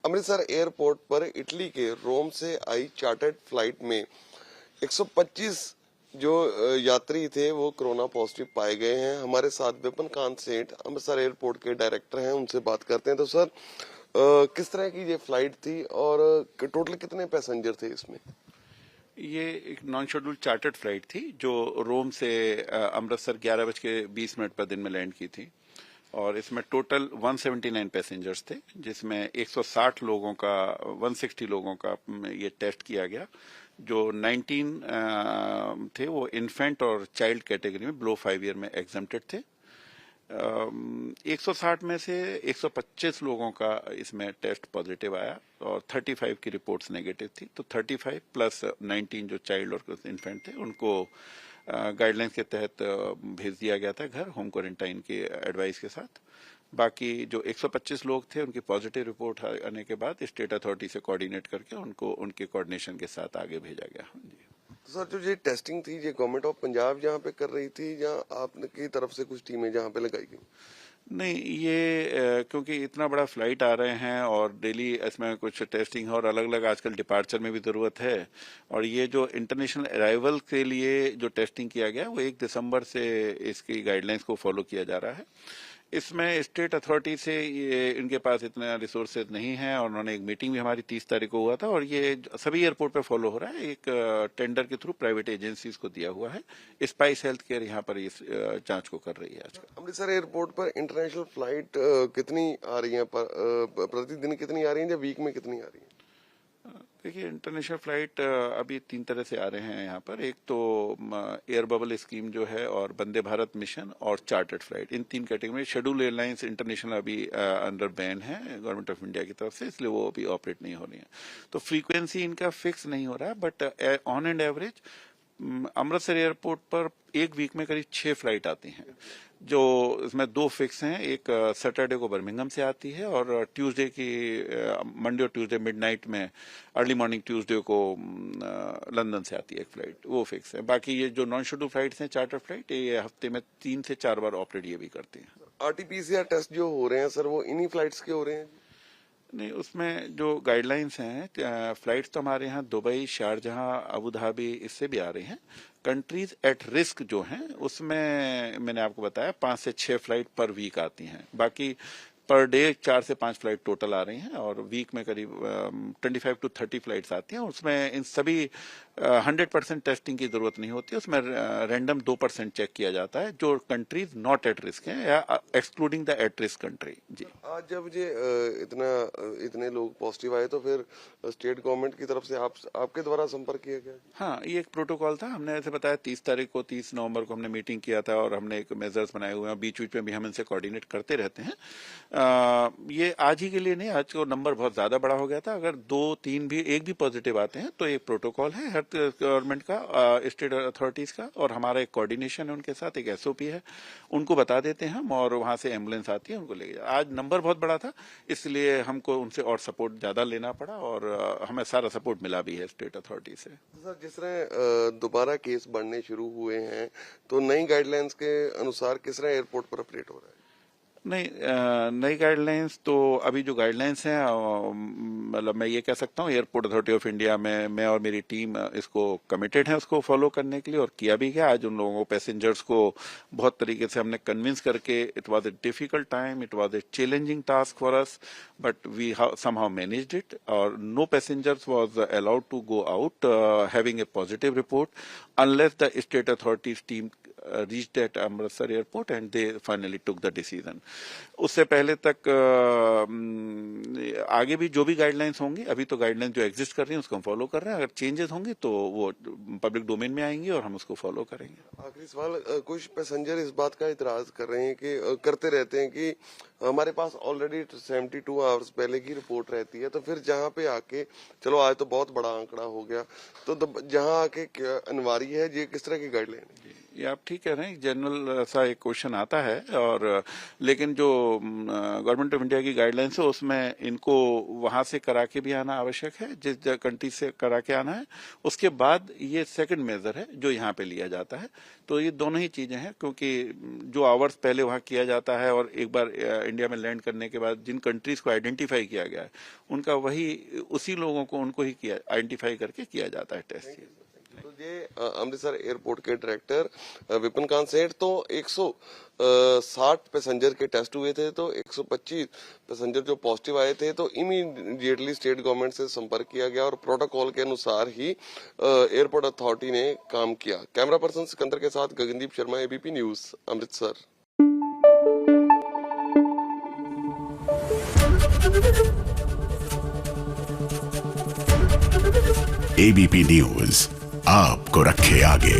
Amritsar airport पर Italy के रोम से आई चार्टर्ड फ्लाइट में 125 जो यात्री थे वो कोरोना पॉजिटिव पाए गए हैं। हमारे साथ विपिन कांत सेठ अमृतसर एयरपोर्ट के डायरेक्टर हैं, उनसे बात करते हैं। तो सर, किस तरह की ये फ्लाइट थी और टोटल कितने पैसेंजर थे इसमें? ये एक नॉन शेड्यूल्ड चार्टर्ड फ्लाइट थी जो रोम से अमृतसर 11:20 पर दिन में लैंड की थी और इसमें टोटल 179 पैसेंजर्स थे, जिसमें 160 लोगों का 160 लोगों का ये टेस्ट किया गया। जो 19 थे वो इन्फेंट और चाइल्ड कैटेगरी में बिलो 5 ईयर में एग्जम्प्टेड थे। 160 में से 125 लोगों का इसमें टेस्ट पॉजिटिव आया और 35 की रिपोर्ट्स नेगेटिव थी। तो 35 प्लस 19 जो चाइल्ड और इन्फेंट थे उनको गाइडलाइंस के तहत भेज दिया गया था घर, होम क्वारंटाइन के एडवाइस के साथ। बाकी जो 125 लोग थे उनकी पॉजिटिव रिपोर्ट आने के बाद स्टेट अथॉरिटी से कोऑर्डिनेट करके उनको उनके कोऑर्डिनेशन के साथ आगे भेजा गया। जी। तो सर, जो ये टेस्टिंग थी ये गवर्नमेंट ऑफ पंजाब यहाँ पे कर रही थी या आपकी तरफ से कुछ टीमें जहाँ पे लगाई गई? नहीं, ये क्योंकि इतना बड़ा फ्लाइट आ रहे हैं और डेली इसमें कुछ टेस्टिंग और अलग अलग आजकल डिपार्चर में भी जरूरत है। और ये जो इंटरनेशनल अराइवल के लिए जो टेस्टिंग किया गया वो 1 दिसंबर से इसकी गाइडलाइंस को फॉलो किया जा रहा है। इसमें स्टेट अथॉरिटी से ये इनके पास इतना रिसोर्सेज नहीं है और उन्होंने एक मीटिंग भी हमारी 30 तारीख को हुआ था और ये सभी एयरपोर्ट पे फॉलो हो रहा है। एक टेंडर के थ्रू प्राइवेट एजेंसीज को दिया हुआ है। स्पाइस हेल्थ केयर यहाँ पर इस जांच को कर रही है आजकल। अमृतसर एयरपोर्ट पर इंटरनेशनल फ्लाइट कितनी आ रही है, प्रतिदिन कितनी आ रही है या वीक में कितनी आ रही है? देखिए, इंटरनेशनल फ्लाइट अभी 3 तरह से आ रहे हैं यहाँ पर। एक तो एयर बबल स्कीम जो है और वंदे भारत मिशन और चार्टर्ड फ्लाइट, इन 3 कैटेगरी में शेड्यूल एयरलाइंस इंटरनेशनल अभी अंडर बैन है गवर्नमेंट ऑफ इंडिया की तरफ से, इसलिए वो अभी ऑपरेट नहीं हो रही है। तो फ्रीक्वेंसी इनका फिक्स नहीं हो रहा है, but on and average Amritsar airport पर एक वीक में करीब 6 फ्लाइट आती हैं। जो इसमें 2 फिक्स हैं, एक सैटरडे को बर्मिंघम से आती है और ट्यूसडे की मंडे और ट्यूसडे मिडनाइट में अर्ली मॉर्निंग ट्यूसडे को लंदन से आती है एक फ्लाइट, वो फिक्स है। बाकी ये जो नॉन शेड्यूल फ्लाइट्स हैं चार्टर फ्लाइट, ये हफ्ते में 3 से 4 बार ऑपरेट ये भी करती हैं। आरटीपीसीआर टेस्ट जो हो रहे हैं सर, वो इन्हीं फ्लाइट्स के हो रहे हैं? नहीं, उसमें जो गाइडलाइंस हैं, फ्लाइट्स तो हमारे यहाँ दुबई, शारजहां, अबू धाबी इससे भी आ रही हैं। कंट्रीज एट रिस्क जो हैं उसमें मैंने आपको बताया 5 से 6 फ्लाइट पर वीक आती हैं। बाकी पर डे 4 से 5 फ्लाइट टोटल आ रही हैं और वीक में करीब 25 to 30 फ्लाइट्स आती हैं। उसमें इन सभी 100% टेस्टिंग की जरूरत नहीं होती है। उसमें रैंडम 2% चेक किया जाता है जो कंट्रीज नॉट एट रिस्क हैं या excluding the at risk country. जी। आज जब ये इतने लोग पॉजिटिव आए तो फिर स्टेट गवर्नमेंट की तरफ से आपके द्वारा संपर्क किया गया? हाँ, ये एक प्रोटोकॉल था। हमने ऐसे बताया 30 तारीख को, 30 नवंबर को हमने मीटिंग किया था और हमने एक मेजर्स बनाए हुए हैं। बीच बीच में भी हम इनसे कोऑर्डिनेट करते रहते हैं। ये आज ही के लिए नहीं, आज को नंबर बहुत ज्यादा बड़ा हो गया था। अगर 2, 3 भी एक भी पॉजिटिव आते हैं तो एक प्रोटोकॉल है हर गवर्नमेंट का, स्टेट अथॉरिटीज का, और हमारा एक कोऑर्डिनेशन है उनके साथ, एक एसओपी है, उनको बता देते हैं हम और वहां से एम्बुलेंस आती है उनको लेके जाए। आज नंबर बहुत बड़ा था इसलिए हमको उनसे और सपोर्ट ज्यादा लेना पड़ा और हमें सारा सपोर्ट मिला भी है स्टेट अथॉरिटी से। सर, जिस तरह दोबारा केस बढ़ने शुरू हुए हैं तो नई गाइडलाइंस के अनुसार किस तरह एयरपोर्ट पर ऑपरेट हो रहा है? नहीं, नई गाइडलाइंस तो अभी जो गाइडलाइंस हैं, मतलब मैं ये कह सकता हूँ एयरपोर्ट अथॉरिटी ऑफ इंडिया में मैं और मेरी टीम इसको कमिटेड है उसको फॉलो करने के लिए, और किया भी गया। आज उन लोगों को, पैसेंजर्स को बहुत तरीके से हमने कन्विंस करके, it was a difficult time, it was a challenging task for us, but we somehow managed it और no passengers was allowed to go out having a positive report unless the state authorities team reached at Amritsar airport and they finally took the decision. उससे पहले तक आगे भी जो भी guidelines होंगी, अभी तो गाइडलाइंस जो एग्जिस्ट कर रही हैं उसको हम फॉलो कर रहे हैं। अगर चेंजेस होंगे तो वो पब्लिक डोमेन में आएंगी और हम उसको फॉलो करेंगे। आखिरी सवाल, कुछ पैसेंजर इस बात का इतराज कर रहे हैं कि करते रहते हैं कि हमारे पास ऑलरेडी 72 आवर्स पहले की रिपोर्ट रहती है, तो फिर जहाँ पे आके चलो आज तो बहुत बड़ा आंकड़ा हो गया, तो जहाँ आके अनिवार्य है, ये किस तरह की गाइडलाइन है? ये आप ठीक कह रहे हैं, जनरल सा एक क्वेश्चन आता है, और लेकिन जो गवर्नमेंट ऑफ इंडिया की गाइडलाइंस है उसमें इनको वहां से करा के भी आना आवश्यक है, जिस कंट्री से करा के आना है, उसके बाद ये सेकंड मेजर है जो यहाँ पे लिया जाता है। तो ये दोनों ही चीजें हैं, क्योंकि जो आवर्स पहले वहाँ किया जाता है और एक बार इंडिया में लैंड करने के बाद जिन कंट्रीज को आइडेंटिफाई किया गया है उनका वही उसी लोगों को उनको ही किया आइडेंटिफाई करके किया जाता है टेस्ट। तो ये अमृतसर एयरपोर्ट के डायरेक्टर विपिन कांत सेठ, तो 160 पैसेंजर के टेस्ट हुए थे, तो 125 पैसेंजर जो पॉजिटिव आए थे, तो इमीडिएटली स्टेट गवर्नमेंट से संपर्क किया गया और प्रोटोकॉल के अनुसार ही एयरपोर्ट अथॉरिटी ने काम किया। कैमरा पर्सन सिकंदर के साथ Gagandeep Sharma, ABP news, Amritsar. ABP news आपको रखे आगे।